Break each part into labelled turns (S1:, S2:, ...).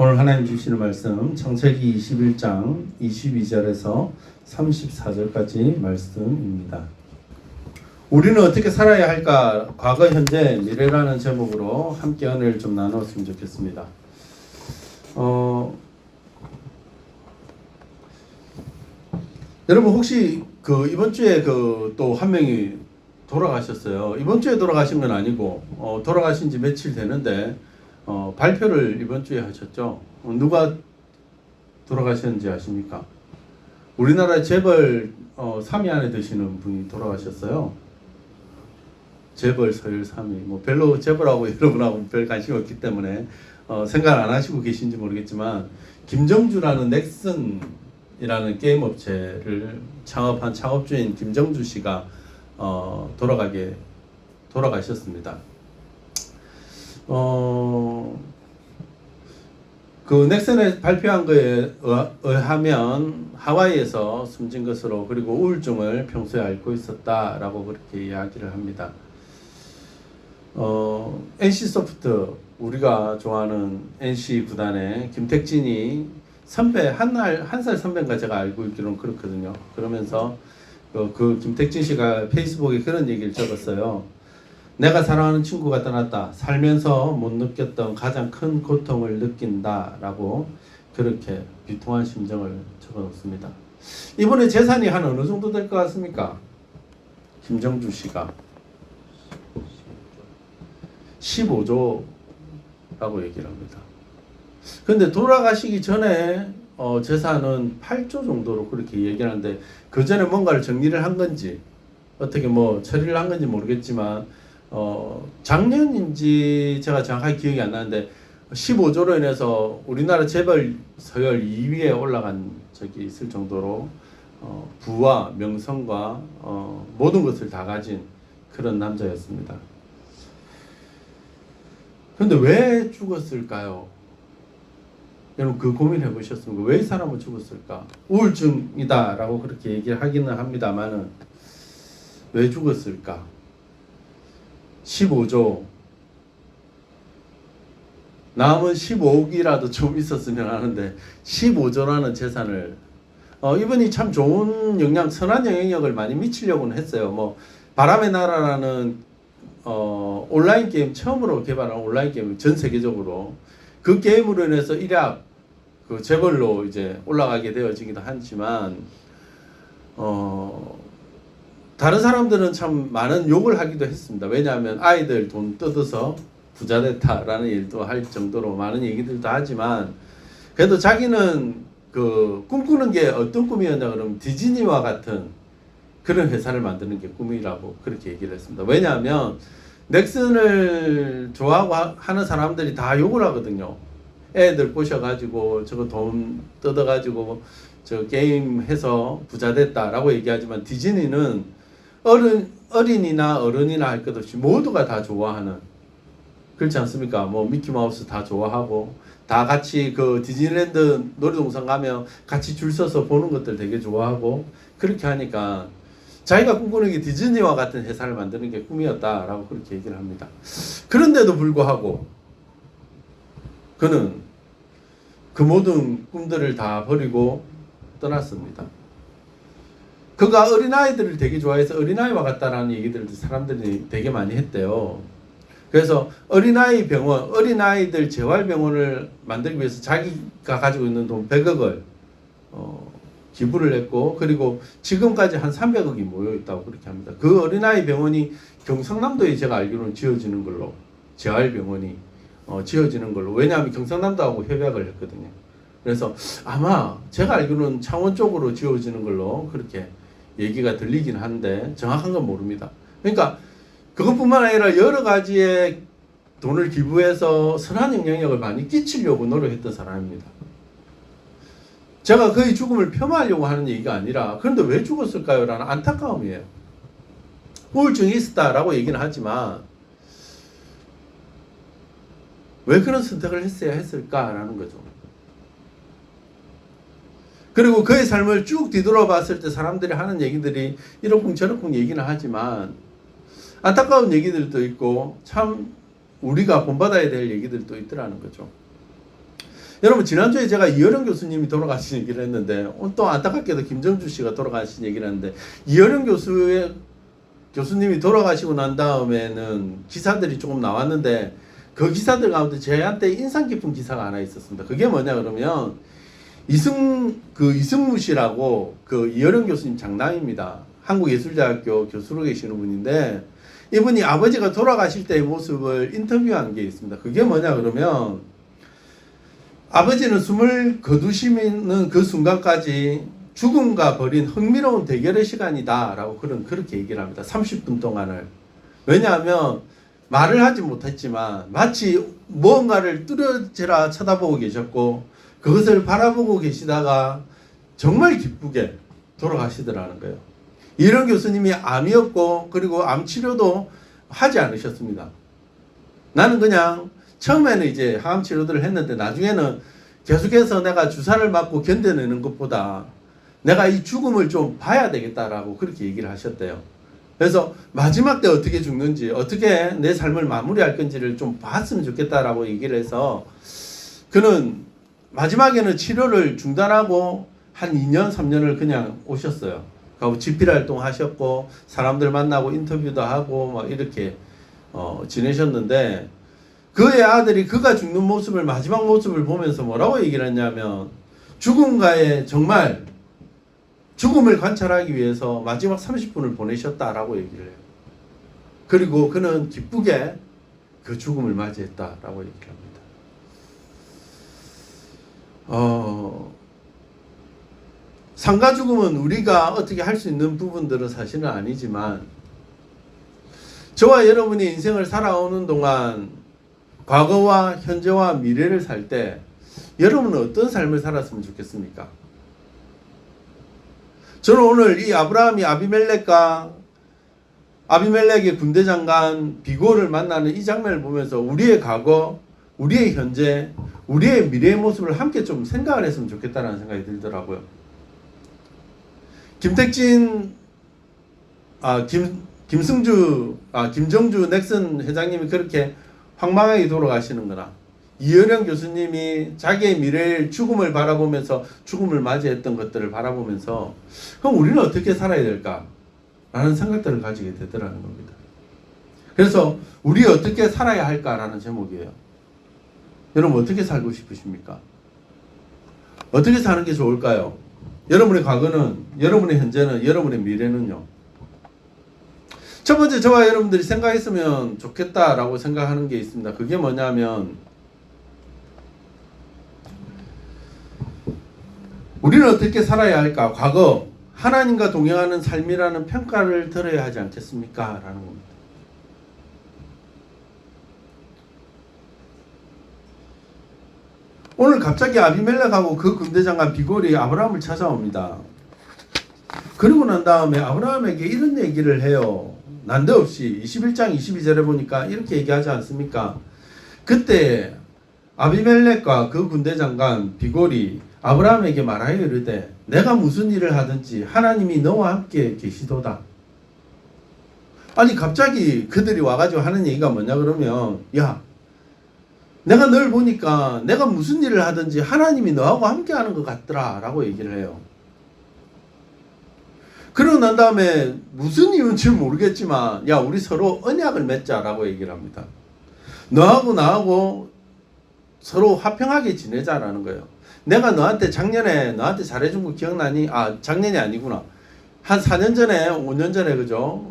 S1: 오늘 하나님 주시는 말씀 창세기 21장 22절에서 34절까지 말씀입니다. 우리는 어떻게 살아야 할까? 과거, 현재, 미래라는 제목으로 함께 은혜를 좀 나눴으면 좋겠습니다. 여러분 혹시 이번 주에 또 한 명이 돌아가셨어요. 이번 주에 돌아가신 건 아니고 돌아가신 지 며칠 되는데 발표를 이번 주에 하셨죠. 누가 돌아가셨는지 아십니까? 우리나라 재벌 3위 안에 드시는 분이 돌아가셨어요. 재벌 서열 3위. 별로 재벌하고 여러분하고 별 관심 없기 때문에 생각 안 하시고 계신지 모르겠지만 김정주라는 넥슨이라는 게임 업체를 창업한 창업주인 김정주 씨가 돌아가셨습니다. 넥슨에 발표한 거에 의하면 하와이에서 숨진 것으로, 그리고 우울증을 평소에 앓고 있었다라고 그렇게 이야기를 합니다. NC소프트, 우리가 좋아하는 NC 구단의 김택진이 선배, 한 살 선배인가 제가 알고 있기로는 그렇거든요. 그러면서 그 김택진 씨가 페이스북에 그런 얘기를 적었어요. 내가 사랑하는 친구가 떠났다. 살면서 못 느꼈던 가장 큰 고통을 느낀다. 라고 그렇게 비통한 심정을 적어 놓습니다. 이번에 재산이 한 어느 정도 될 것 같습니까? 김정주 씨가 15조라고 얘기를 합니다. 그런데 돌아가시기 전에 재산은 8조 정도로 그렇게 얘기를 하는데, 그 전에 뭔가를 정리를 한 건지 어떻게 처리를 한 건지 모르겠지만 작년인지 제가 정확하게 기억이 안 나는데 15조로 인해서 우리나라 재벌 서열 2위에 올라간 적이 있을 정도로 부와 명성과 모든 것을 다 가진 그런 남자였습니다. 그런데 왜 죽었을까요? 여러분 그 고민해 보셨습니까? 왜 이 사람은 죽었을까? 우울증이다 라고 그렇게 얘기를 하기는 합니다만은 왜 죽었을까? 15조, 남은 15억이라도 좀 있었으면 하는데 15조라는 재산을 이분이 참 좋은 영향, 선한 영향력을 많이 미치려고는 했어요. 바람의 나라라는 온라인 게임, 처음으로 개발한 온라인 게임, 전 세계적으로 그 게임으로 인해서 일약 재벌로 이제 올라가게 되어지기도 하지만 다른 사람들은 참 많은 욕을 하기도 했습니다. 왜냐하면 아이들 돈 뜯어서 부자 됐다라는 일도 할 정도로 많은 얘기들도 하지만, 그래도 자기는 꿈꾸는 게 어떤 꿈이었냐 그러면 디즈니와 같은 그런 회사를 만드는 게 꿈이라고 그렇게 얘기를 했습니다. 왜냐하면 넥슨을 좋아하고 하는 사람들이 다 욕을 하거든요. 애들 꼬셔가지고 저거 돈 뜯어가지고 저 게임 해서 부자 됐다라고 얘기하지만, 디즈니는 어린이나 어른이나 할 것 없이 모두가 다 좋아하는, 그렇지 않습니까? 미키마우스 다 좋아하고 다 같이 디즈니랜드 놀이동산 가면 같이 줄 서서 보는 것들 되게 좋아하고, 그렇게 하니까 자기가 꿈꾸는 게 디즈니와 같은 회사를 만드는 게 꿈이었다라고 그렇게 얘기를 합니다. 그런데도 불구하고 그는 그 모든 꿈들을 다 버리고 떠났습니다. 그가 어린아이들을 되게 좋아해서 어린아이와 같다라는 얘기들을 사람들이 되게 많이 했대요. 그래서 어린아이 병원, 어린아이들 재활병원을 만들기 위해서 자기가 가지고 있는 돈 100억을 기부를 했고, 그리고 지금까지 한 300억이 모여 있다고 그렇게 합니다. 그 어린아이 병원이 경상남도에 제가 알기로는 지어지는 걸로, 재활병원이 지어지는 걸로, 왜냐하면 경상남도하고 협약을 했거든요. 그래서 아마 제가 알기로는 창원 쪽으로 지어지는 걸로 그렇게 얘기가 들리긴 한데 정확한 건 모릅니다. 그러니까 그것뿐만 아니라 여러 가지의 돈을 기부해서 선한 영향력을 많이 끼치려고 노력했던 사람입니다. 제가 그의 죽음을 폄하하려고 하는 얘기가 아니라, 그런데 왜 죽었을까요? 라는 안타까움이에요. 우울증이 있었다라고 얘기는 하지만 왜 그런 선택을 했어야 했을까라는 거죠. 그리고 그의 삶을 쭉 뒤돌아봤을 때 사람들이 하는 얘기들이 이러쿵 저러쿵 얘기는 하지만 안타까운 얘기들도 있고 참 우리가 본받아야 될 얘기들도 있더라는 거죠. 여러분 지난주에 제가 이어령 교수님이 돌아가신 얘기를 했는데 오늘 또 안타깝게도 김정주 씨가 돌아가신 얘기를 했는데 이어령 교수님이 돌아가시고 난 다음에는 기사들이 조금 나왔는데 그 기사들 가운데 저한테 인상 깊은 기사가 하나 있었습니다. 그게 뭐냐 그러면 이승무 씨라고 그 이어령 교수님 장남입니다. 한국예술대학교 교수로 계시는 분인데 이분이 아버지가 돌아가실 때의 모습을 인터뷰한 게 있습니다. 그게 뭐냐 그러면 아버지는 숨을 거두시는 그 순간까지 죽음과 벌인 흥미로운 대결의 시간이다 라고 그렇게 얘기를 합니다. 30분 동안을. 왜냐하면 말을 하지 못했지만 마치 무언가를 뚜렷이 쳐다보고 계셨고 그것을 바라보고 계시다가 정말 기쁘게 돌아가시더라는 거예요. 이런 교수님이 암이었고 그리고 암 치료도 하지 않으셨습니다. 나는 그냥 처음에는 이제 항암 치료들을 했는데 나중에는 계속해서 내가 주사를 맞고 견뎌내는 것보다 내가 이 죽음을 좀 봐야 되겠다라고 그렇게 얘기를 하셨대요. 그래서 마지막 때 어떻게 죽는지 어떻게 내 삶을 마무리할 건지를 좀 봤으면 좋겠다라고 얘기를 해서 그는 마지막에는 치료를 중단하고 한 2년 3년을 그냥 오셨어요. 집필 활동 하셨고 사람들 만나고 인터뷰도 하고 막 이렇게 지내셨는데 그의 아들이 그가 죽는 모습을 마지막 모습을 보면서 뭐라고 얘기를 했냐면 죽음과의 정말 죽음을 관찰하기 위해서 마지막 30분을 보내셨다라고 얘기를 해요. 그리고 그는 기쁘게 그 죽음을 맞이했다라고 얘기를 합니다. 상가 죽음은 우리가 어떻게 할 수 있는 부분들은 사실은 아니지만 저와 여러분이 인생을 살아오는 동안 과거와 현재와 미래를 살 때 여러분은 어떤 삶을 살았으면 좋겠습니까? 저는 오늘 이 아브라함이 아비멜렉의 군대 장관 비골을 만나는 이 장면을 보면서 우리의 과거, 우리의 현재, 우리의 미래의 모습을 함께 좀 생각을 했으면 좋겠다는 생각이 들더라고요. 김정주 넥슨 회장님이 그렇게 황망하게 돌아가시는 거나 이어령 교수님이 자기의 미래의 죽음을 바라보면서 죽음을 맞이했던 것들을 바라보면서 그럼 우리는 어떻게 살아야 될까? 라는 생각들을 가지게 되더라는 겁니다. 그래서 우리 어떻게 살아야 할까라는 제목이에요. 여러분 어떻게 살고 싶으십니까? 어떻게 사는 게 좋을까요? 여러분의 과거는, 여러분의 현재는, 여러분의 미래는요. 첫 번째 저와 여러분들이 생각했으면 좋겠다라고 생각하는 게 있습니다. 그게 뭐냐면 우리는 어떻게 살아야 할까? 과거 하나님과 동행하는 삶이라는 평가를 들어야 하지 않겠습니까? 라는 겁니다. 오늘 갑자기 아비멜렉하고 그 군대장관 비골이 아브라함을 찾아옵니다. 그리고 난 다음에 아브라함에게 이런 얘기를 해요. 난데없이 21장 22절에 보니까 이렇게 얘기하지 않습니까? 그때 아비멜렉과 그 군대장관 비골이 아브라함에게 말하여 이르되 내가 무슨 일을 하든지 하나님이 너와 함께 계시도다. 아니 갑자기 그들이 와가지고 하는 얘기가 뭐냐 그러면 야 내가 널 보니까 내가 무슨 일을 하든지 하나님이 너하고 함께 하는 것 같더라 라고 얘기를 해요. 그러고 난 다음에 무슨 이유인지 모르겠지만 야 우리 서로 언약을 맺자라고 얘기를 합니다. 너하고 나하고 서로 화평하게 지내자라는 거예요. 내가 너한테 작년에 너한테 잘해준 거 기억나니? 작년이 아니구나. 한 4년 전에 5년 전에 그죠?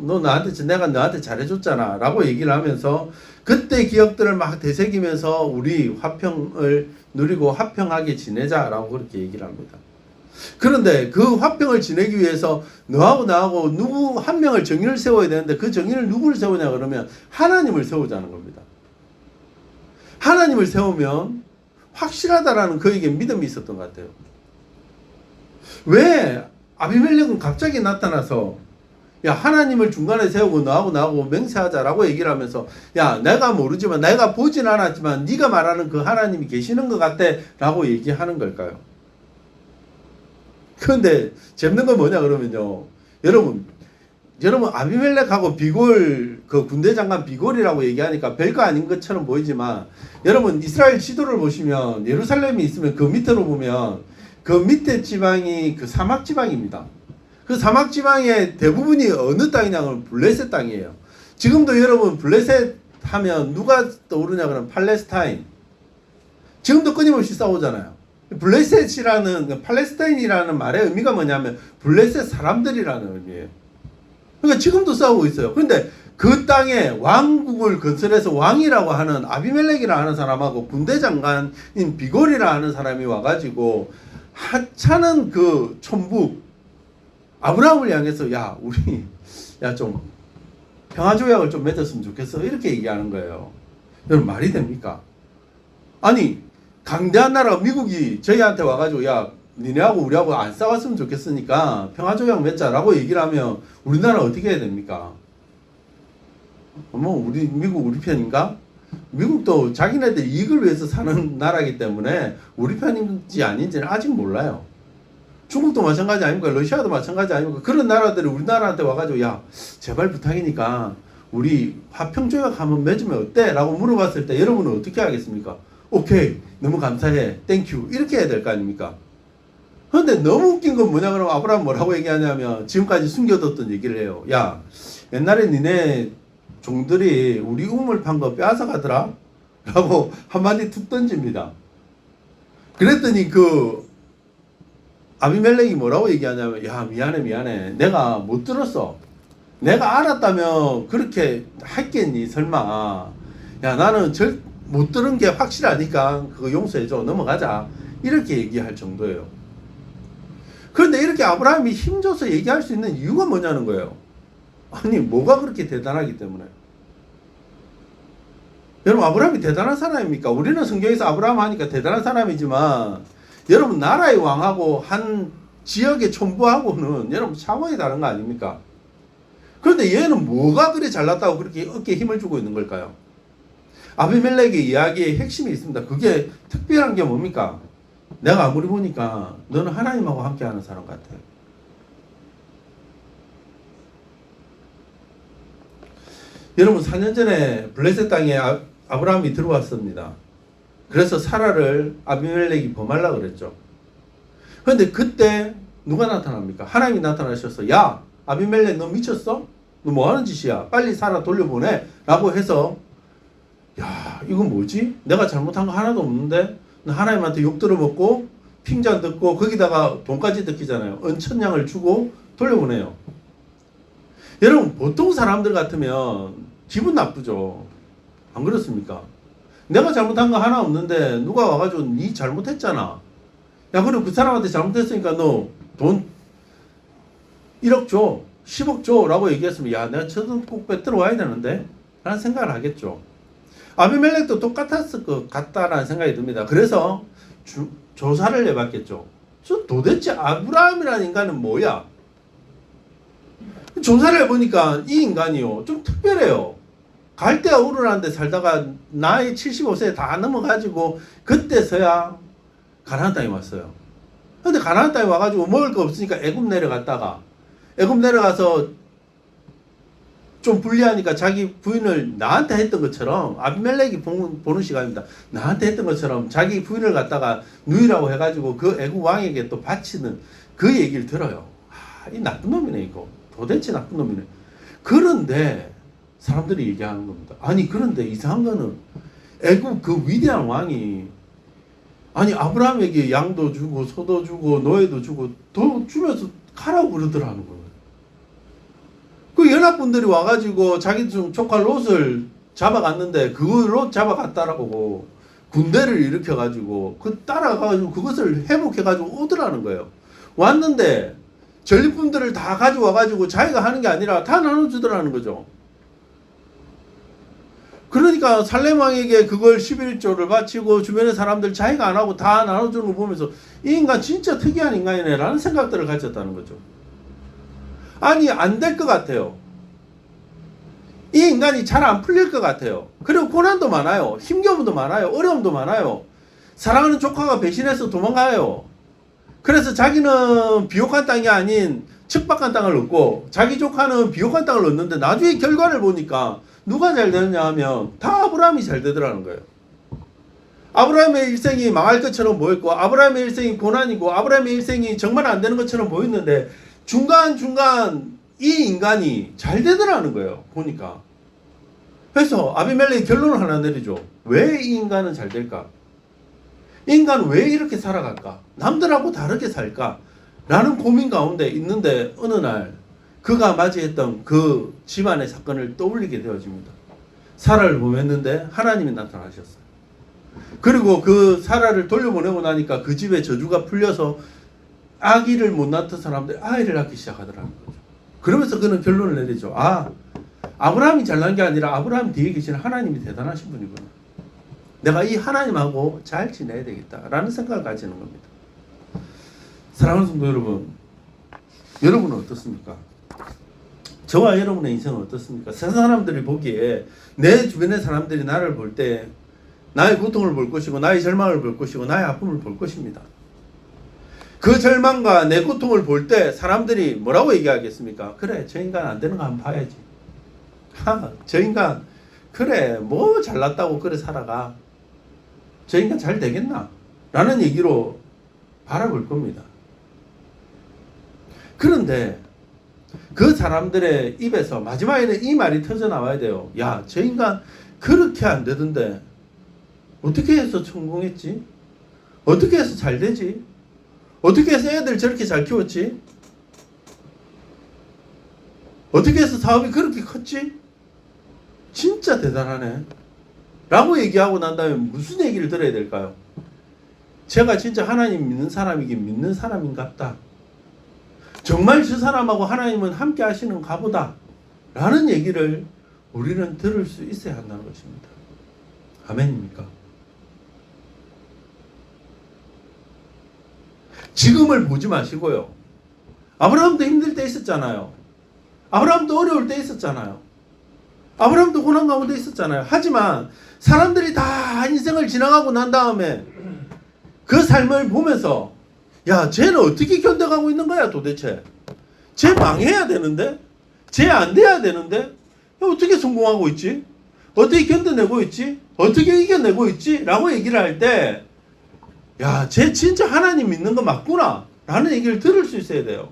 S1: 내가 너한테 잘해줬잖아 라고 얘기를 하면서 그때 기억들을 막 되새기면서 우리 화평을 누리고 화평하게 지내자라고 그렇게 얘기를 합니다. 그런데 그 화평을 지내기 위해서 너하고 나하고 누구 한 명을 정의를 세워야 되는데 그 정의를 누구를 세우냐 그러면 하나님을 세우자는 겁니다. 하나님을 세우면 확실하다라는 그에게 믿음이 있었던 것 같아요. 왜 아비멜렉은 갑자기 나타나서 야 하나님을 중간에 세우고 너하고 나하고 맹세하자라고 얘기를 하면서 야 내가 모르지만 내가 보진 않았지만 네가 말하는 그 하나님이 계시는 것 같아 라고 얘기하는 걸까요? 그런데 재밌는 건 뭐냐 그러면요 여러분 여러분 아비멜렉하고 비골 그 군대 장관 비골이라고 얘기하니까 별거 아닌 것처럼 보이지만 여러분 이스라엘 지도를 보시면 예루살렘이 있으면 그 밑으로 보면 그 밑에 지방이 그 사막 지방입니다. 그 사막 지방의 대부분이 어느 땅이냐면 블레셋 땅이에요. 지금도 여러분 블레셋 하면 누가 떠오르냐 그러면 팔레스타인. 지금도 끊임없이 싸우잖아요. 블레셋이라는 팔레스타인이라는 말의 의미가 뭐냐면 블레셋 사람들이라는 의미예요. 그러니까 지금도 싸우고 있어요. 그런데 그 땅에 왕국을 건설해서 왕이라고 하는 아비멜렉이라 하는 사람하고 군대 장관인 비골이라 하는 사람이 와가지고 하찮은 그 천부 아브라함을 향해서 야 우리 야 좀 평화조약을 좀 맺었으면 좋겠어 이렇게 얘기하는 거예요. 여러분 말이 됩니까? 아니 강대한 나라 미국이 저희한테 와가지고 야 니네하고 우리하고 안 싸웠으면 좋겠으니까 평화조약 맺자라고 얘기를 하면 우리나라 어떻게 해야 됩니까? 뭐 우리 미국 우리 편인가? 미국도 자기네들 이익을 위해서 사는 나라이기 때문에 우리 편인지 아닌지는 아직 몰라요. 중국도 마찬가지 아닙니까? 러시아도 마찬가지 아닙니까? 그런 나라들이 우리나라한테 와가지고 야 제발 부탁이니까 우리 화평조약 한번 맺으면 어때? 라고 물어봤을 때 여러분은 어떻게 하겠습니까? 오케이 너무 감사해 땡큐 이렇게 해야 될 거 아닙니까? 그런데 너무 웃긴 건 뭐냐 그러면 아브라함 뭐라고 얘기하냐면 지금까지 숨겨뒀던 얘기를 해요. 야 옛날에 니네 종들이 우리 우물 판 거 빼앗아 가더라? 라고 한마디 툭 던집니다. 그랬더니 그 아비멜렉이 뭐라고 얘기하냐면 야 미안해 내가 못 들었어. 내가 알았다면 그렇게 했겠니 설마. 야 나는 못 들은 게 확실하니까 그거 용서해줘 넘어가자 이렇게 얘기할 정도예요. 그런데 이렇게 아브라함이 힘줘서 얘기할 수 있는 이유가 뭐냐는 거예요. 아니 뭐가 그렇게 대단하기 때문에. 여러분 아브라함이 대단한 사람입니까? 우리는 성경에서 아브라함 하니까 대단한 사람이지만 여러분 나라의 왕하고 한 지역의 촌부하고는 여러분 차원이 다른 거 아닙니까? 그런데 얘는 뭐가 그리 잘났다고 그렇게 어깨에 힘을 주고 있는 걸까요? 아비멜렉의 이야기의 핵심이 있습니다. 그게 특별한 게 뭡니까? 내가 아무리 보니까 너는 하나님하고 함께하는 사람 같아. 여러분 4년 전에 블레셋 땅에 아브라함이 들어왔습니다. 그래서 사라를 아비멜렉이 범하려고 그랬죠. 그런데 그때 누가 나타납니까? 하나님이 나타나셔서 야 아비멜렉 너 미쳤어? 너 뭐하는 짓이야? 빨리 사라 돌려보내 라고 해서 야 이건 뭐지? 내가 잘못한 거 하나도 없는데 하나님한테 욕 들어먹고 핑잔 듣고 거기다가 돈까지 듣기잖아요. 은천냥을 주고 돌려보내요. 여러분 보통 사람들 같으면 기분 나쁘죠. 안 그렇습니까? 내가 잘못한 거 하나 없는데 누가 와가지고 니 잘못했잖아. 야 그럼 그 사람한테 잘못했으니까 너 돈 1억 줘 10억 줘 라고 얘기했으면 야 내가 저 돈 꼭 빼들어 와야 되는데 라는 생각을 하겠죠. 아비멜렉도 똑같았을 것 같다라는 생각이 듭니다. 그래서 조사를 해봤겠죠. 저 도대체 아브라함이라는 인간은 뭐야? 조사를 해보니까 이 인간이요 좀 특별해요. 갈대아 우르라는 데 살다가 나이 75세 다 넘어가지고 그때서야 가나안 땅에 왔어요. 근데 가나안 땅에 와가지고 먹을 거 없으니까 애굽 내려갔다가 애굽 내려가서 좀 불리하니까 자기 부인을 나한테 했던 것처럼 아비멜렉이 보는 시간입니다. 나한테 했던 것처럼 자기 부인을 갖다가 누이라고 해가지고 그 애굽 왕에게 또 바치는 그 얘기를 들어요. 아, 이 나쁜 놈이네 이거. 도대체 나쁜 놈이네. 그런데 사람들이 얘기하는 겁니다. 아니 그런데 이상한 거는 애굽 그 위대한 왕이 아니 아브라함에게 양도 주고 소도 주고 노예도 주고 더 주면서 가라고 그러더라는 거예요. 그 연합군들이 와가지고 자기 조카 롯을 잡아갔는데 그 롯 잡아갔다라고 군대를 일으켜가지고 그 따라가가지고 그것을 회복해가지고 오더라는 거예요. 왔는데 전리품들을 다 가져와가지고 자기가 하는 게 아니라 다 나눠주더라는 거죠. 그러니까 살렘왕에게 그걸 11조를 바치고 주변의 사람들 자기가 안 하고 다 나눠주는 거 보면서 이 인간 진짜 특이한 인간이네 라는 생각들을 가졌다는 거죠. 아니 안 될 것 같아요. 이 인간이 잘 안 풀릴 것 같아요. 그리고 고난도 많아요. 힘겨움도 많아요. 어려움도 많아요. 사랑하는 조카가 배신해서 도망가요. 그래서 자기는 비옥한 땅이 아닌 척박한 땅을 얻고 자기 조카는 비옥한 땅을 얻는데 나중에 결과를 보니까 누가 잘 되느냐 하면 다 아브라함이 잘 되더라는 거예요. 아브라함의 일생이 망할 것처럼 보였고 아브라함의 일생이 고난이고 아브라함의 일생이 정말 안 되는 것처럼 보였는데 중간중간 이 인간이 잘 되더라는 거예요. 보니까. 그래서 아비멜렉이 결론을 하나 내리죠. 왜 이 인간은 잘 될까? 인간은 왜 이렇게 살아갈까? 남들하고 다르게 살까? 라는 고민 가운데 있는데 어느 날 그가 맞이했던 그 집안의 사건을 떠올리게 되어집니다. 사라를 보냈는데 하나님이 나타나셨어요. 그리고 그 사라를 돌려보내고 나니까 그 집에 저주가 풀려서 아기를 못 낳던 사람들이 아이를 낳기 시작하더라는 거죠. 그러면서 그는 결론을 내리죠. 아브라함이 잘난 게 아니라 아브라함 뒤에 계시는 하나님이 대단하신 분이구나. 내가 이 하나님하고 잘 지내야 되겠다라는 생각을 가지는 겁니다. 사랑하는 성도 여러분, 여러분은 어떻습니까? 저와 여러분의 인생은 어떻습니까? 세상 사람들이 보기에 내 주변의 사람들이 나를 볼 때 나의 고통을 볼 것이고 나의 절망을 볼 것이고 나의 아픔을 볼 것입니다. 그 절망과 내 고통을 볼 때 사람들이 뭐라고 얘기하겠습니까? 그래, 저 인간 안 되는 거 한번 봐야지. 저 인간 그래 뭐 잘났다고 그래 살아가. 저 인간 잘 되겠나? 라는 얘기로 바라볼 겁니다. 그런데 그 사람들의 입에서 마지막에는 이 말이 터져 나와야 돼요. 야, 저 인간 그렇게 안 되던데 어떻게 해서 성공했지? 어떻게 해서 잘 되지? 어떻게 해서 애들 저렇게 잘 키웠지? 어떻게 해서 사업이 그렇게 컸지? 진짜 대단하네 라고 얘기하고 난 다음에 무슨 얘기를 들어야 될까요? 제가 진짜 하나님 믿는 사람이긴 믿는 사람인갑다. 정말 저 사람하고 하나님은 함께 하시는가 보다 라는 얘기를 우리는 들을 수 있어야 한다는 것입니다. 아멘입니까? 지금을 보지 마시고요. 아브라함도 힘들 때 있었잖아요. 아브라함도 어려울 때 있었잖아요. 아브라함도 고난 가운데 있었잖아요. 하지만 사람들이 다 인생을 지나가고 난 다음에 그 삶을 보면서 야, 쟤는 어떻게 견뎌가고 있는 거야 도대체? 쟤 망해야 되는데? 쟤 안 돼야 되는데? 어떻게 성공하고 있지? 어떻게 견뎌내고 있지? 어떻게 이겨내고 있지? 라고 얘기를 할 때 야, 쟤 진짜 하나님 믿는 거 맞구나 라는 얘기를 들을 수 있어야 돼요.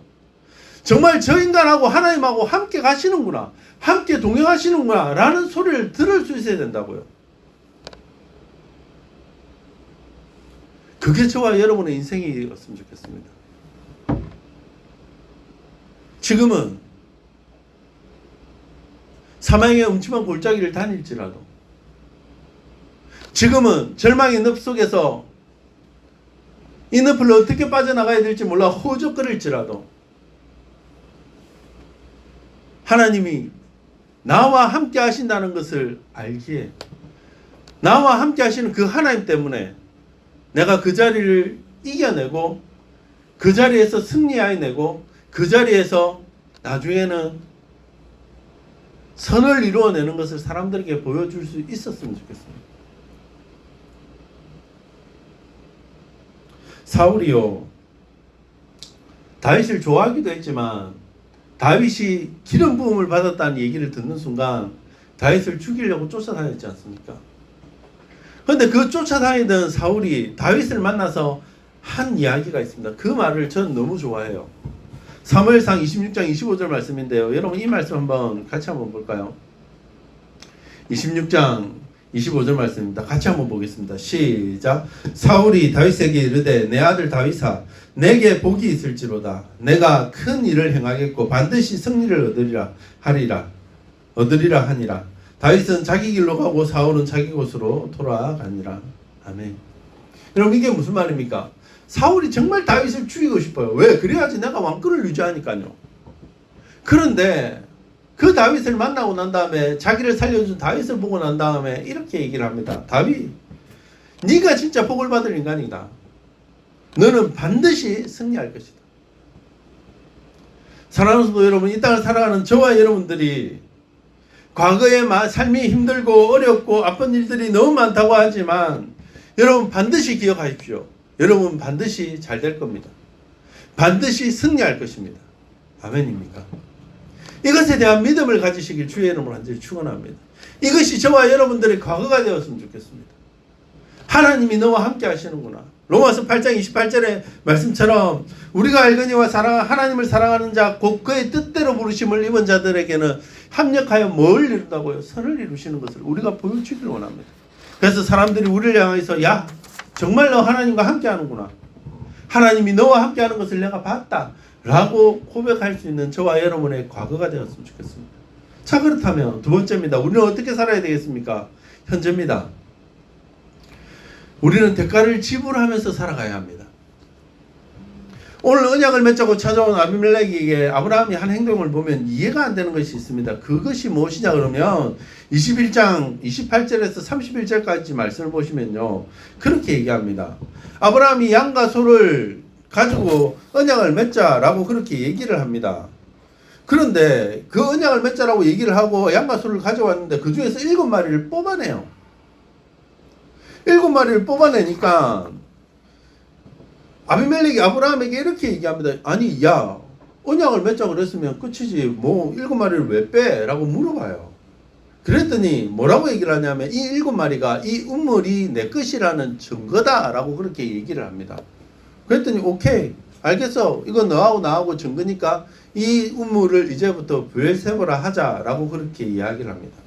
S1: 정말 저 인간하고 하나님하고 함께 가시는구나, 함께 동행하시는구나 라는 소리를 들을 수 있어야 된다고요. 그게 저와 여러분의 인생이었으면 좋겠습니다. 지금은 사망의 음침한 골짜기를 다닐지라도, 지금은 절망의 늪 속에서 이 늪을 어떻게 빠져나가야 될지 몰라 허우적거릴지라도 하나님이 나와 함께 하신다는 것을 알기에, 나와 함께 하시는 그 하나님 때문에 내가 그 자리를 이겨내고 그 자리에서 승리해내고 그 자리에서 나중에는 선을 이루어내는 것을 사람들에게 보여줄 수 있었으면 좋겠습니다. 사울이요, 다윗을 좋아하기도 했지만 다윗이 기름 부음을 받았다는 얘기를 듣는 순간 다윗을 죽이려고 쫓아다녔지 않습니까? 그런데 그 쫓아다니던 사울이 다윗을 만나서 한 이야기가 있습니다. 그 말을 저는 너무 좋아해요. 사무엘상 26장 25절 말씀인데요. 여러분 이 말씀 같이 한번 볼까요? 26장 25절 말씀입니다. 같이 한번 보겠습니다. 시작. 사울이 다윗에게 이르되 내 아들 다윗아, 내게 복이 있을지로다. 내가 큰 일을 행하겠고 반드시 승리를 얻으리라 하니라. 다윗은 자기 길로 가고 사울은 자기 곳으로 돌아가니라. 아멘. 여러분 이게 무슨 말입니까? 사울이 정말 다윗을 죽이고 싶어요. 왜? 그래야지 내가 왕권을 유지하니까요. 그런데 그 다윗을 만나고 난 다음에, 자기를 살려준 다윗을 보고 난 다음에 이렇게 얘기를 합니다. 다윗, 네가 진짜 복을 받을 인간이다. 너는 반드시 승리할 것이다. 사랑하는 성도 여러분, 이 땅을 살아가는 저와 여러분들이 과거에 삶이 힘들고 어렵고 아픈 일들이 너무 많다고 하지만 여러분 반드시 기억하십시오. 여러분 반드시 잘 될 겁니다. 반드시 승리할 것입니다. 아멘입니까? 이것에 대한 믿음을 가지시길 주의 이름으로 간절히 축원합니다. 이것이 저와 여러분들의 과거가 되었으면 좋겠습니다. 하나님이 너와 함께 하시는구나. 로마서 8장 28절의 말씀처럼 우리가 알거니와 하나님을 사랑하는 자 곧 그의 뜻대로 부르심을 입은 자들에게는 합력하여 뭘 이룬다고요? 선을 이루시는 것을 우리가 보여주기를 원합니다. 그래서 사람들이 우리를 향해서 야 정말 너 하나님과 함께 하는구나. 하나님이 너와 함께 하는 것을 내가 봤다 라고 고백할 수 있는 저와 여러분의 과거가 되었으면 좋겠습니다. 자, 그렇다면 두 번째입니다. 우리는 어떻게 살아야 되겠습니까? 현재입니다. 우리는 대가를 지불하면서 살아가야 합니다. 오늘 언약을 맺자고 찾아온 아비멜렉에게 아브라함이 한 행동을 보면 이해가 안 되는 것이 있습니다. 그것이 무엇이냐 그러면 21장 28절에서 31절까지 말씀을 보시면요. 그렇게 얘기합니다. 아브라함이 양과 소를 가지고 언약을 맺자라고 그렇게 얘기를 합니다. 그런데 그 언약을 맺자라고 얘기를 하고 양과 소를 가져왔는데 그 중에서 7마리를 뽑아내요. 7마리를 뽑아내니까 아비멜렉이 아브라함에게 이렇게 얘기합니다. 아니 야 언약을 맺자 그랬으면 끝이지 뭐 7마리를 왜 빼? 라고 물어봐요. 그랬더니 뭐라고 얘기를 하냐면 이 7마리가 이 우물이 내 것이라는 증거다 라고 그렇게 얘기를 합니다. 그랬더니 오케이 알겠어 이건 너하고 나하고 증거니까 이 우물을 이제부터 브엘세바라 하자라고 그렇게 이야기를 합니다.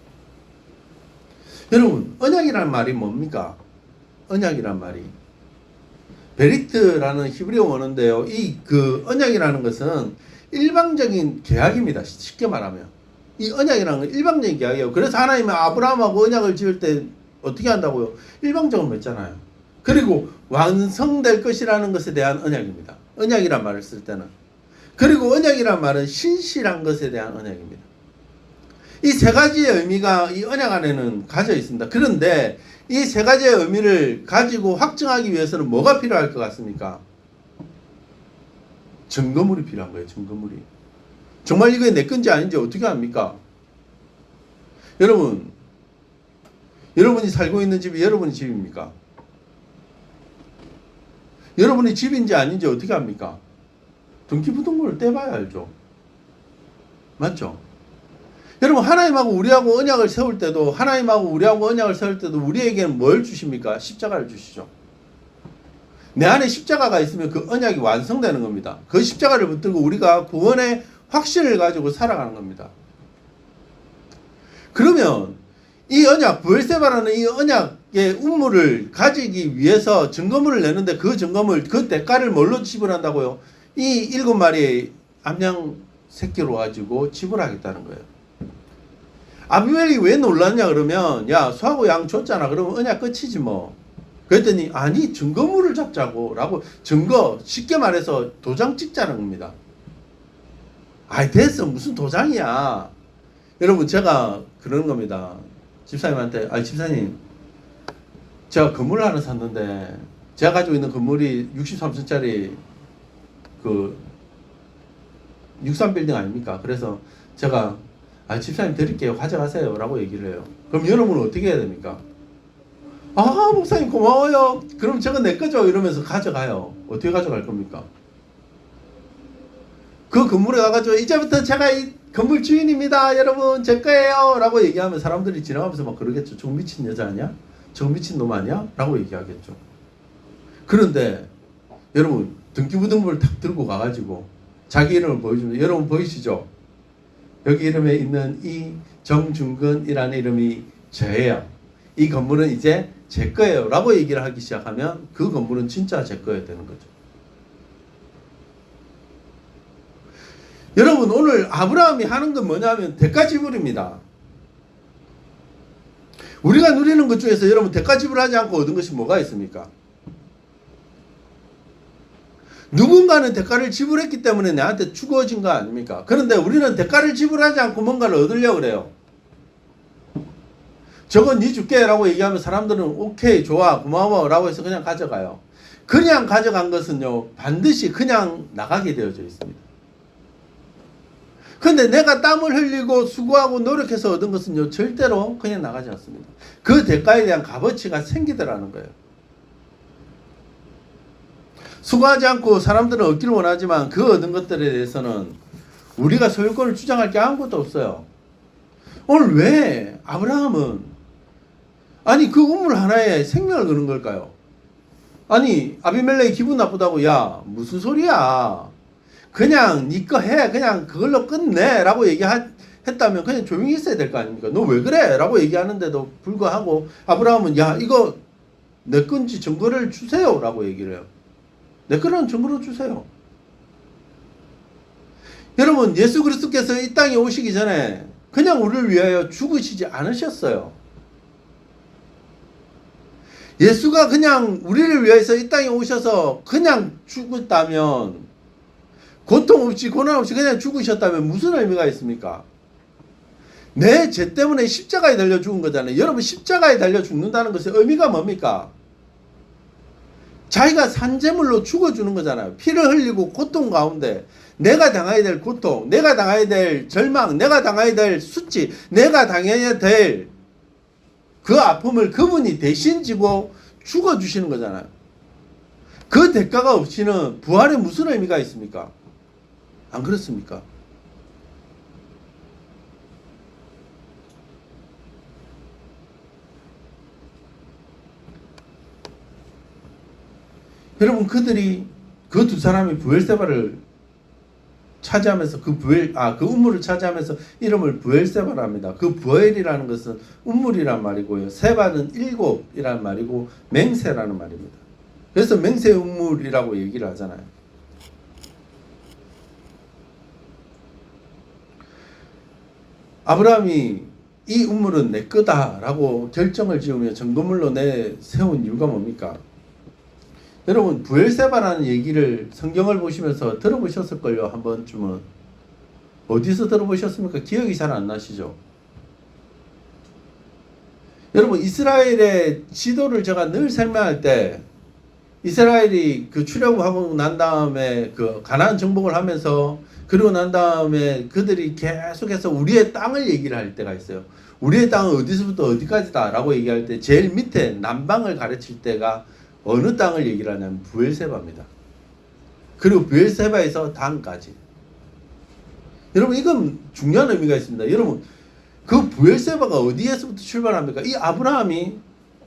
S1: 여러분 언약이라는 말이 뭡니까? 언약이란 말이 베리트라는 히브리어 원어인데요. 이 그 언약이라는 것은 일방적인 계약입니다. 쉽게 말하면 이 언약이라는 건 일방적인 계약이에요. 그래서 하나님은 아브라함하고 언약을 지을 때 어떻게 한다고요? 일방적으로 맺잖아요. 그리고 완성될 것이라는 것에 대한 언약입니다. 언약이란 말을 쓸 때는. 그리고 언약이란 말은 신실한 것에 대한 언약입니다. 이 세 가지의 의미가 이 언약 안에는 가져 있습니다. 그런데 이 세 가지의 의미를 가지고 확증하기 위해서는 뭐가 필요할 것 같습니까? 증거물이 필요한 거예요. 증거물이. 정말 이게 내 건지 아닌지 어떻게 합니까? 여러분, 여러분이 살고 있는 집이 여러분의 집입니까? 여러분의 집인지 아닌지 어떻게 합니까? 등기부등본을 떼봐야 알죠. 맞죠? 여러분 하나님하고 우리하고 언약을 세울 때도 하나님하고 우리하고 언약을 세울 때도 우리에게는 뭘 주십니까? 십자가를 주시죠. 내 안에 십자가가 있으면 그 언약이 완성되는 겁니다. 그 십자가를 붙들고 우리가 구원의 확신을 가지고 살아가는 겁니다. 그러면 이 언약, 브엘세바라는 이 언약의 우물을 가지기 위해서 증거물을 내는데 그 증거물, 그 대가를 뭘로 지불한다고요? 이 7마리의 암양 새끼로 가지고 지불하겠다는 거예요. 아비멜렉이 왜 놀랐냐 그러면 야 소하고 양 줬잖아. 그러면 언약 끝이지 뭐. 그랬더니 아니 증거물을 잡자고 라고 증거 쉽게 말해서 도장 찍자는 겁니다. 아이 됐어 무슨 도장이야. 여러분 제가 그러는 겁니다. 집사님한테 아니 집사님 제가 건물을 하나 샀는데 제가 가지고 있는 건물이 63층짜리 그 63빌딩 아닙니까? 그래서 제가 아 집사님 드릴게요 가져가세요 라고 얘기를 해요. 그럼 여러분은 어떻게 해야 됩니까? 아 목사님 고마워요. 그럼 저거 내 거죠 이러면서 가져가요. 어떻게 가져갈 겁니까? 그 건물에 가가지고 이제부터 제가 이 건물 주인입니다 여러분 제 거예요 라고 얘기하면 사람들이 지나가면서 막 그러겠죠. 저 미친 여자 아니야? 저 미친 놈 아니야? 라고 얘기하겠죠. 그런데 여러분 등기부등본을 탁 들고 가가지고 자기 이름을 보여주면 여러분 보이시죠? 여기 이름에 있는 이 정중근이라는 이름이 저예요. 이 건물은 이제 제 거예요 라고 얘기를 하기 시작하면 그 건물은 진짜 제 거야 되는 거죠. 여러분 오늘 아브라함이 하는 건 뭐냐면 대가 지불입니다. 우리가 누리는 것 중에서 여러분 대가 지불하지 않고 얻은 것이 뭐가 있습니까? 누군가는 대가를 지불했기 때문에 나한테 주어진 거 아닙니까? 그런데 우리는 대가를 지불하지 않고 뭔가를 얻으려고 그래요. 저건 네 줄게 라고 얘기하면 사람들은 오케이 좋아 고마워 라고 해서 그냥 가져가요. 그냥 가져간 것은요 반드시 그냥 나가게 되어져 있습니다. 근데 내가 땀을 흘리고 수고하고 노력해서 얻은 것은요 절대로 그냥 나가지 않습니다. 그 대가에 대한 값어치가 생기더라는 거예요. 수고하지 않고 사람들은 얻기를 원하지만 그 얻은 것들에 대해서는 우리가 소유권을 주장할 게 아무것도 없어요. 오늘 왜 아브라함은 아니 그 우물 하나에 생명을 거는 걸까요? 아니 아비멜렉이 기분 나쁘다고 야 무슨 소리야 그냥 니 거 해 그냥 그걸로 끝내 라고 얘기했다면 그냥 조용히 있어야 될 거 아닙니까? 너 왜 그래? 라고 얘기하는데도 불구하고 아브라함은 야 이거 내 건지 증거를 주세요 라고 얘기를 해요. 내 거는 증거를 주세요. 여러분 예수 그리스도께서 이 땅에 오시기 전에 그냥 우리를 위하여 죽으시지 않으셨어요. 예수가 그냥 우리를 위해서 이 땅에 오셔서 그냥 죽었다면 고통 없이 고난 없이 그냥 죽으셨다면 무슨 의미가 있습니까? 내 죄 때문에 십자가에 달려 죽은 거잖아요. 여러분 십자가에 달려 죽는다는 것의 의미가 뭡니까? 자기가 산재물로 죽어주는 거잖아요. 피를 흘리고 고통 가운데 내가 당해야 될 고통, 내가 당해야 될 절망, 내가 당해야 될 수치, 내가 당해야 될 그 아픔을 그분이 대신 지고 죽어주시는 거잖아요. 그 대가가 없이는 부활에 무슨 의미가 있습니까? 안 그렇습니까? 여러분 그들이 그 두 사람이 부엘세바를 차지하면서 그 우물을 차지하면서 이름을 부엘세바라 합니다. 그 부엘이라는 것은 우물이란 말이고요. 세바는 일곱이란 말이고 맹세라는 말입니다. 그래서 맹세 우물이라고 얘기를 하잖아요. 아브라함이 이 우물은 내 거다라고 결정을 지으며 정거물로 내세운 이유가 뭡니까? 여러분 부엘세바라는 얘기를 성경을 보시면서 들어보셨을걸요. 한 번쯤은. 어디서 들어보셨습니까? 기억이 잘 안 나시죠? 여러분 이스라엘의 지도를 제가 늘 설명할 때 이스라엘이 그 출애굽하고 난 다음에 그 가나안 정복을 하면서 그리고 난 다음에 그들이 계속해서 우리의 땅을 얘기를 할 때가 있어요. 우리의 땅은 어디서부터 어디까지다 라고 얘기할 때 제일 밑에 남방을 가르칠 때가 어느 땅을 얘기를 하냐면 부엘세바입니다. 그리고 부엘세바에서 단까지. 여러분 이건 중요한 의미가 있습니다. 여러분 그 부엘세바가 어디에서부터 출발합니까? 이 아브라함이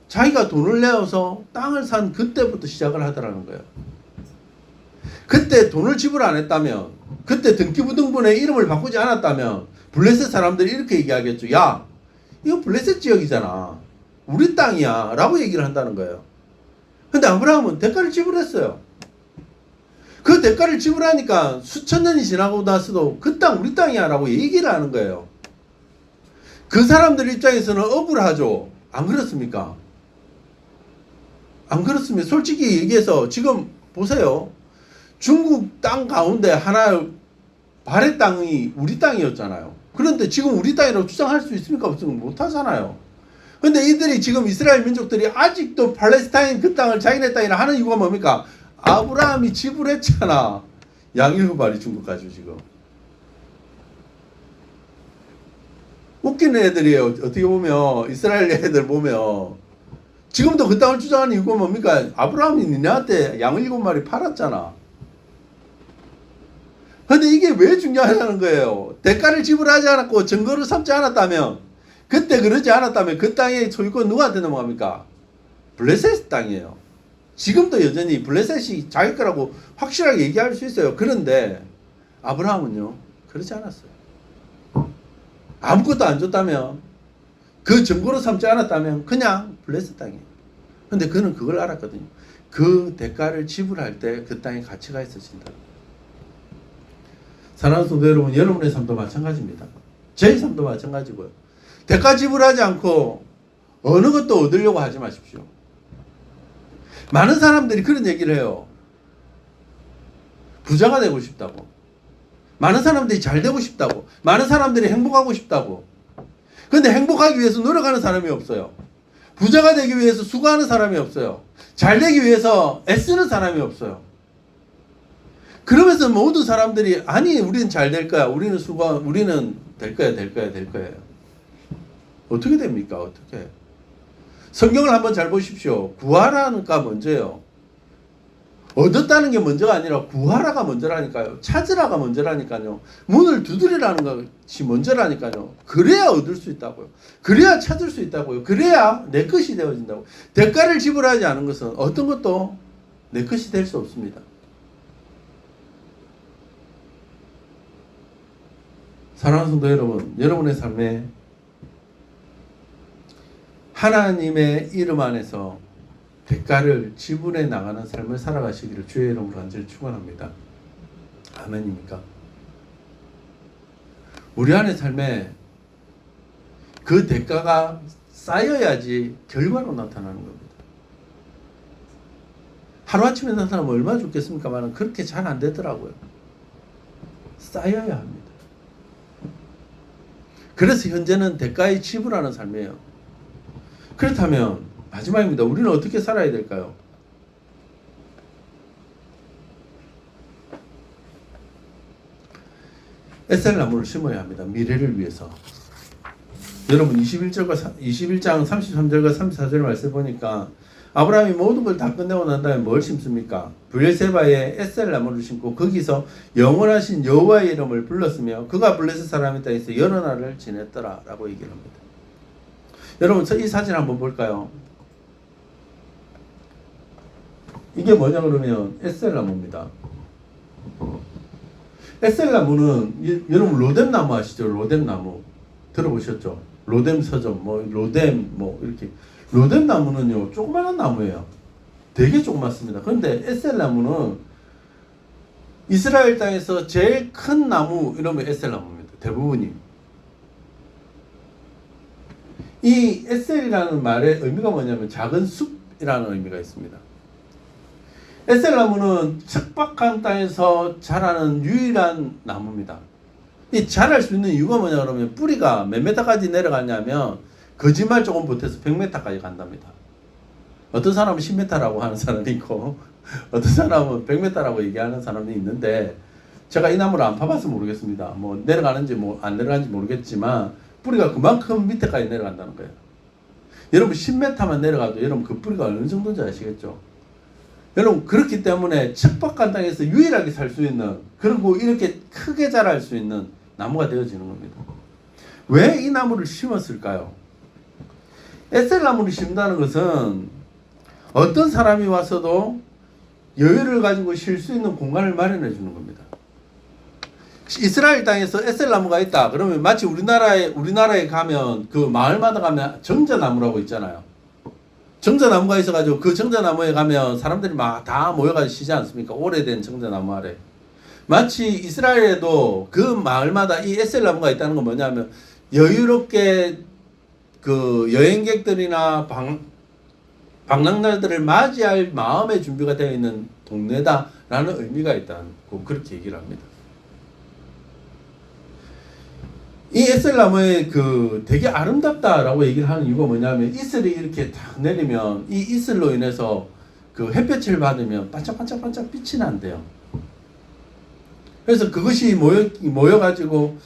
S1: 자기가 돈을 내어서 땅을 산 그때부터 시작을 하더라는 거예요. 그때 돈을 지불 안 했다면 그때 등기부등본에 이름을 바꾸지 않았다면 블레셋 사람들이 이렇게 얘기하겠죠. 야 이거 블레셋 지역이잖아. 우리 땅이야 라고 얘기를 한다는 거예요. 근데 아브라함은 대가를 지불했어요. 그 대가를 지불하니까 수천 년이 지나고 나서도 그 땅 우리 땅이야 라고 얘기를 하는 거예요. 그 사람들 입장에서는 억울하죠. 안 그렇습니까? 안 그렇습니다. 솔직히 얘기해서 지금 보세요. 중국 땅 가운데 하나 발해 땅이 우리 땅이었잖아요. 그런데 지금 우리 땅이라고 주장할 수 있습니까? 없으면 못하잖아요. 근데 이들이 지금 이스라엘 민족들이 아직도 팔레스타인 그 땅을 자기네 땅이라 하는 이유가 뭡니까? 아브라함이 지불했잖아. 양일곱 마리 중국 가지고 지금. 웃기는 애들이에요. 어떻게 보면 이스라엘 애들 보면 지금도 그 땅을 주장하는 이유가 뭡니까? 아브라함이 니네한테 양 7마리 팔았잖아. 근데 이게 왜 중요하냐는 거예요. 대가를 지불하지 않았고 증거를 삼지 않았다면 그때 그러지 않았다면 그 땅의 소유권 누구한테 넘어갑니까? 블레셋 땅이에요. 지금도 여전히 블레셋이 자기 거라고 확실하게 얘기할 수 있어요. 그런데 아브라함은요 그러지 않았어요. 아무것도 안 줬다면 그 증거로 삼지 않았다면 그냥 블레셋 땅이에요. 근데 그는 그걸 알았거든요. 그 대가를 지불할 때 그 땅에 가치가 있어진다. 사랑하는 성도 여러분, 여러분의 삶도 마찬가지입니다. 제 삶도 마찬가지고요. 대가 지불하지 않고 어느 것도 얻으려고 하지 마십시오. 많은 사람들이 그런 얘기를 해요. 부자가 되고 싶다고. 많은 사람들이 잘 되고 싶다고. 많은 사람들이 행복하고 싶다고. 그런데 행복하기 위해서 노력하는 사람이 없어요. 부자가 되기 위해서 수고하는 사람이 없어요. 잘 되기 위해서 애쓰는 사람이 없어요. 그러면서 모든 사람들이 아니 우리는 잘 될 거야. 우리는 될 거예요. 어떻게 됩니까? 어떻게? 성경을 한번 잘 보십시오. 구하라는가 먼저요. 얻었다는 게 먼저가 아니라 구하라가 먼저라니까요. 찾으라가 먼저라니까요. 문을 두드리라는 것이 먼저라니까요. 그래야 얻을 수 있다고요. 그래야 찾을 수 있다고요. 그래야 내 것이 되어진다고. 대가를 지불하지 않은 것은 어떤 것도 내 것이 될 수 없습니다. 사랑하는 성도 여러분, 여러분의 삶에 하나님의 이름 안에서 대가를 지불해 나가는 삶을 살아가시기를 주의 이름으로 간절히 축원합니다. 아멘입니까? 우리 안의 삶에 그 대가가 쌓여야지 결과로 나타나는 겁니다. 하루아침에 나타나면 얼마나 좋겠습니까만 그렇게 잘 안 되더라고요. 쌓여야 합니다. 그래서 현재는 대가의 지불하는 삶이에요. 그렇다면 마지막입니다. 우리는 어떻게 살아야 될까요? 에셀 나무를 심어야 합니다. 미래를 위해서. 여러분 21장 33절과 34절 말씀 보니까 아브라함이 모든 걸 다 끝내고 난 다음에 뭘 심습니까? 브엘세바에 에셀 나무를 심고 거기서 영원하신 여호와의 이름을 불렀으며 그가 블레셋 사람의 땅에서 여러 날을 지냈더라 라고 얘기를 합니다. 여러분 이 사진 한번 볼까요? 이게 뭐냐 그러면 에셀 나무입니다. 에셀 나무는 여러분 로뎀 나무 아시죠? 로뎀 나무 들어보셨죠? 로뎀 서점 로뎀 이렇게 로뎀 나무는요 조그마한 나무예요. 되게 조그맣습니다. 그런데 에셀 나무는 이스라엘 땅에서 제일 큰 나무 이러면 에셀 나무입니다. 대부분이. 이 에셀이라는 말의 의미가 뭐냐면 작은 숲이라는 의미가 있습니다. 에셀 나무는 척박한 땅에서 자라는 유일한 나무입니다. 이 자랄 수 있는 이유가 뭐냐 그러면 뿌리가 몇 메타까지 내려가냐면 거짓말 조금 보태서 100m까지 간답니다. 어떤 사람은 10m라고 하는 사람이 있고 어떤 사람은 100m라고 얘기하는 사람이 있는데 제가 이 나무를 안 파봐서 모르겠습니다. 내려가는지 안 내려가는지 모르겠지만 뿌리가 그만큼 밑에까지 내려간다는 거예요. 여러분 10m만 내려가도 여러분 그 뿌리가 어느 정도인지 아시겠죠? 여러분 그렇기 때문에 척박한 땅에서 유일하게 살 수 있는 그리고 이렇게 크게 자랄 수 있는 나무가 되어지는 겁니다. 왜 이 나무를 심었을까요? 에셀 나무를 심는다는 것은 어떤 사람이 와서도 여유를 가지고 쉴 수 있는 공간을 마련해 주는 겁니다. 이스라엘 땅에서 에셀 나무가 있다. 그러면 마치 우리나라에 가면 그 마을마다 가면 정자나무라고 있잖아요. 정자나무가 있어가지고 그 정자나무에 가면 사람들이 막 다 모여가지고 쉬지 않습니까? 오래된 정자나무 아래. 마치 이스라엘에도 그 마을마다 이 에셀 나무가 있다는 건 뭐냐면 여유롭게 그 여행객들이나 방랑자들을 맞이할 마음의 준비가 되어 있는 동네다라는 의미가 있다고 그렇게 얘기를 합니다. 이 에셀 나무의 되게 아름답다라고 얘기를 하는 이유가 뭐냐면 이슬이 이렇게 딱 내리면 이 이슬로 인해서 그 햇볕을 받으면 반짝반짝반짝 빛이 난대요. 그래서 그것이 모여가지고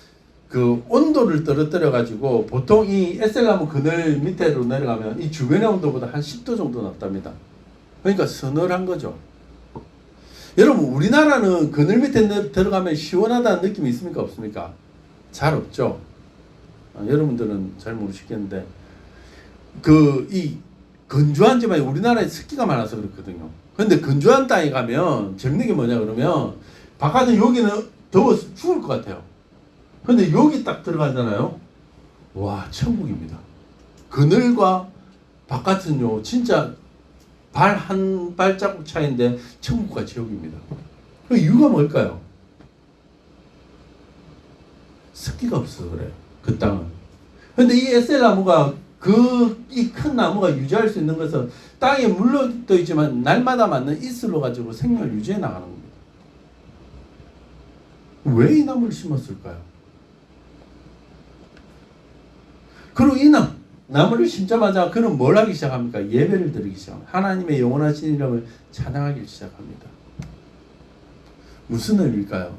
S1: 그 온도를 떨어뜨려가지고 보통 이 에셀나무 그늘 밑으로 내려가면 이 주변의 온도보다 한 10도 정도 낮답니다. 그러니까 서늘한 거죠. 여러분 우리나라는 그늘 밑에 들어가면 시원하다는 느낌이 있습니까? 없습니까? 잘 없죠. 여러분들은 잘 모르시겠는데 이 건조한 지방이 우리나라에 습기가 많아서 그렇거든요. 근데 건조한 땅에 가면 재밌는 게 뭐냐 그러면 바깥은 여기는 더워서 죽을 것 같아요. 근데 여기 딱 들어가잖아요. 와 천국입니다. 그늘과 바깥은요 진짜 발 한 발자국 차이인데 천국과 지옥입니다. 그 이유가 뭘까요? 습기가 없어서 그래요. 그 땅은. 근데 이 에셀 나무가 이 큰 나무가 유지할 수 있는 것은 땅에 물러떠 있지만 날마다 맞는 이슬로 가지고 생명을 유지해 나가는 겁니다. 왜 이 나무를 심었을까요? 그리고 이 나무를 심자마자 그는 뭘 하기 시작합니까? 예배를 드리기 시작합니다. 하나님의 영원하신 이름을 찬양하기 시작합니다. 무슨 의미일까요?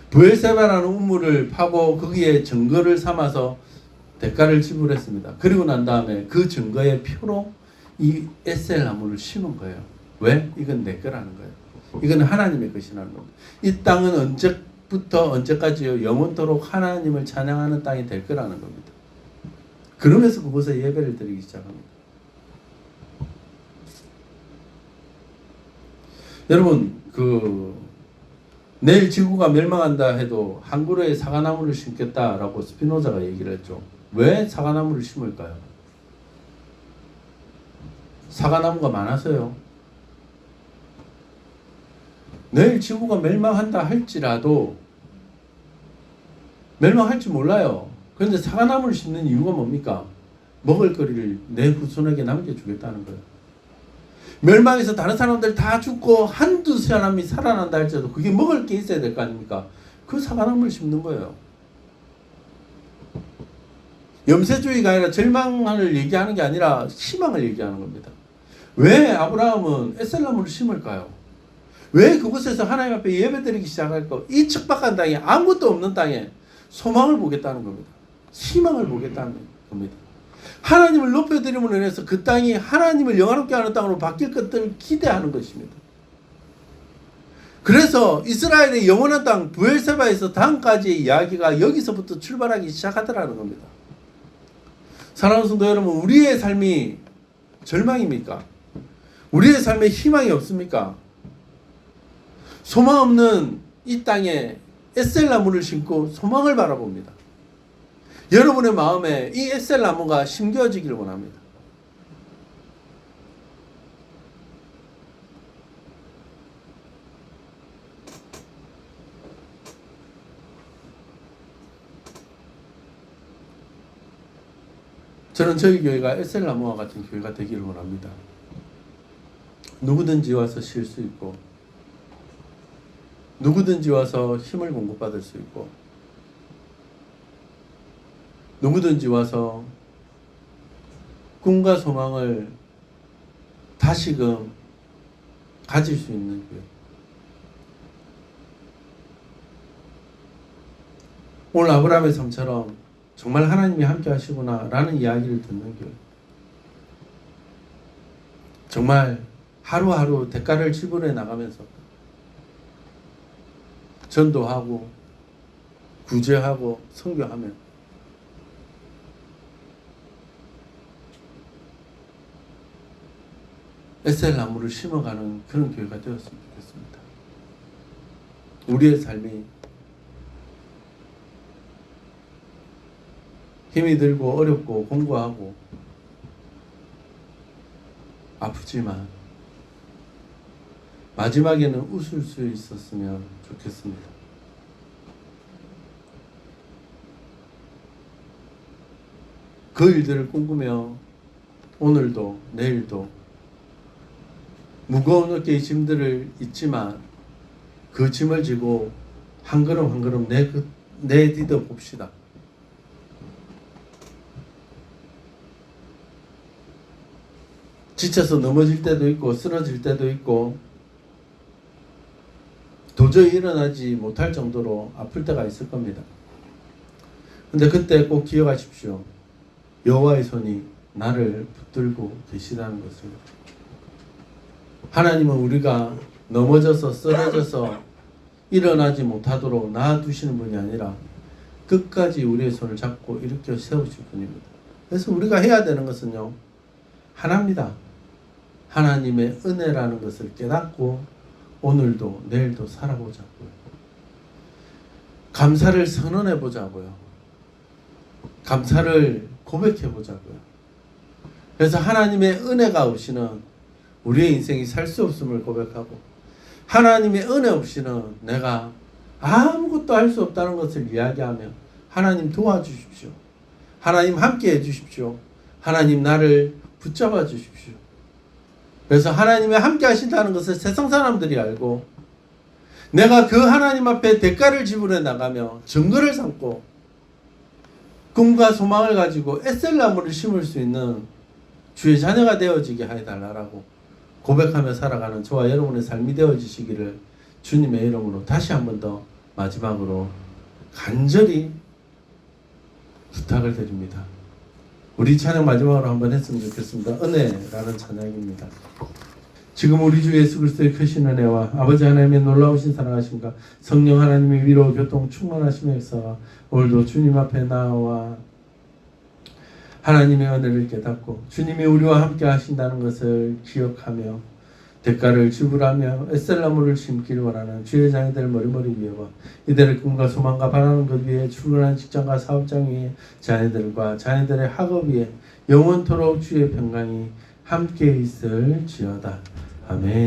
S1: 브엘세바라는 우물을 파고 거기에 증거를 삼아서 대가를 지불했습니다. 그리고 난 다음에 그 증거의 표로 이 에셀 나무를 심은 거예요. 왜? 이건 내 거라는 거예요. 이건 하나님의 것이라는 겁니다. 이 땅은 언제부터 언제까지요? 영원토록 하나님을 찬양하는 땅이 될 거라는 겁니다. 그러면서 그곳에 예배를 드리기 시작합니다. 여러분, 내일 지구가 멸망한다 해도 한 그루의 사과나무를 심겠다라고 스피노자가 얘기를 했죠. 왜 사과나무를 심을까요? 사과나무가 많아서요. 내일 지구가 멸망한다 할지라도 멸망할지 몰라요. 그런데 사과나무를 심는 이유가 뭡니까? 먹을거리를 내 후손에게 남겨주겠다는 거예요. 멸망해서 다른 사람들 다 죽고 한두 사람이 살아난다 할지라도 그게 먹을 게 있어야 될 거 아닙니까? 그 사과나무를 심는 거예요. 염세주의가 아니라 절망을 얘기하는 게 아니라 희망을 얘기하는 겁니다. 왜 아브라함은 에셀나무를 심을까요? 왜 그곳에서 하나님 앞에 예배드리기 시작할까? 이 척박한 땅에 아무것도 없는 땅에 소망을 보겠다는 겁니다. 희망을 보겠다는 겁니다. 하나님을 높여드림으로 인해서 그 땅이 하나님을 영화롭게 하는 땅으로 바뀔 것들을 기대하는 것입니다. 그래서 이스라엘의 영원한 땅 부엘세바에서 단까지의 이야기가 여기서부터 출발하기 시작하더라는 겁니다. 사랑하는 성도 여러분, 우리의 삶이 절망입니까? 우리의 삶에 희망이 없습니까? 소망 없는 이 땅에 에셀나무를 심고 소망을 바라봅니다. 여러분의 마음에 이 에셀나무가 심겨지기를 원합니다. 저는 저희 교회가 에셀나무와 같은 교회가 되기를 원합니다. 누구든지 와서 쉴 수 있고 누구든지 와서 힘을 공급받을 수 있고 누구든지 와서 꿈과 소망을 다시금 가질 수 있는 교회. 오늘 아브라함의 삶처럼 정말 하나님이 함께 하시구나 라는 이야기를 듣는 교회. 정말 하루하루 대가를 지불해 나가면서 전도하고 구제하고 선교하며 에셀나무를 심어가는 그런 교회가 되었으면 좋겠습니다. 우리의 삶이 힘이 들고 어렵고 공부하고 아프지만 마지막에는 웃을 수 있었으면 좋겠습니다. 그 일들을 꿈꾸며 오늘도 내일도 무거운 어깨의 짐들을 잊지만 그 짐을 지고 한 걸음 한 걸음 내디뎌 봅시다. 지쳐서 넘어질 때도 있고 쓰러질 때도 있고 도저히 일어나지 못할 정도로 아플 때가 있을 겁니다. 근데 그때 꼭 기억하십시오. 여호와의 손이 나를 붙들고 계시다는 것을. 하나님은 우리가 넘어져서 쓰러져서 일어나지 못하도록 놔두시는 분이 아니라 끝까지 우리의 손을 잡고 일으켜 세우실 분입니다. 그래서 우리가 해야 되는 것은요, 하나입니다. 하나님의 은혜라는 것을 깨닫고 오늘도 내일도 살아보자고요. 감사를 선언해 보자고요. 감사를 고백해 보자고요. 그래서 하나님의 은혜가 없이는 우리의 인생이 살 수 없음을 고백하고, 하나님의 은혜 없이는 내가 아무것도 할 수 없다는 것을 이야기하며, 하나님 도와주십시오. 하나님 함께 해주십시오. 하나님 나를 붙잡아 주십시오. 그래서 하나님이 함께 하신다는 것을 세상 사람들이 알고 내가 그 하나님 앞에 대가를 지불해 나가며 증거를 삼고 꿈과 소망을 가지고 에셀나무를 심을 수 있는 주의 자녀가 되어지게 하여달라고 고백하며 살아가는 저와 여러분의 삶이 되어지시기를 주님의 이름으로 다시 한 번 더 마지막으로 간절히 부탁을 드립니다. 우리 찬양 마지막으로 한번 했으면 좋겠습니다. 은혜라는 찬양입니다. 지금 우리 주 예수 그리스도의 크신 은혜와 아버지 하나님의 놀라우신 사랑하심과 성령 하나님의 위로 교통 충만하심에서 오늘도 주님 앞에 나와 하나님의 은혜를 깨닫고 주님이 우리와 함께 하신다는 것을 기억하며 대가를 지불하며 에셀나무를 심기를 원하는 주의 자녀들 머리머리 위에와 이들의 꿈과 소망과 바라는 것 위에 출근하는 직장과 사업장 위에 자녀들과 자녀들의 학업 위에 영원토록 주의 평강이 함께 있을지어다. 아멘.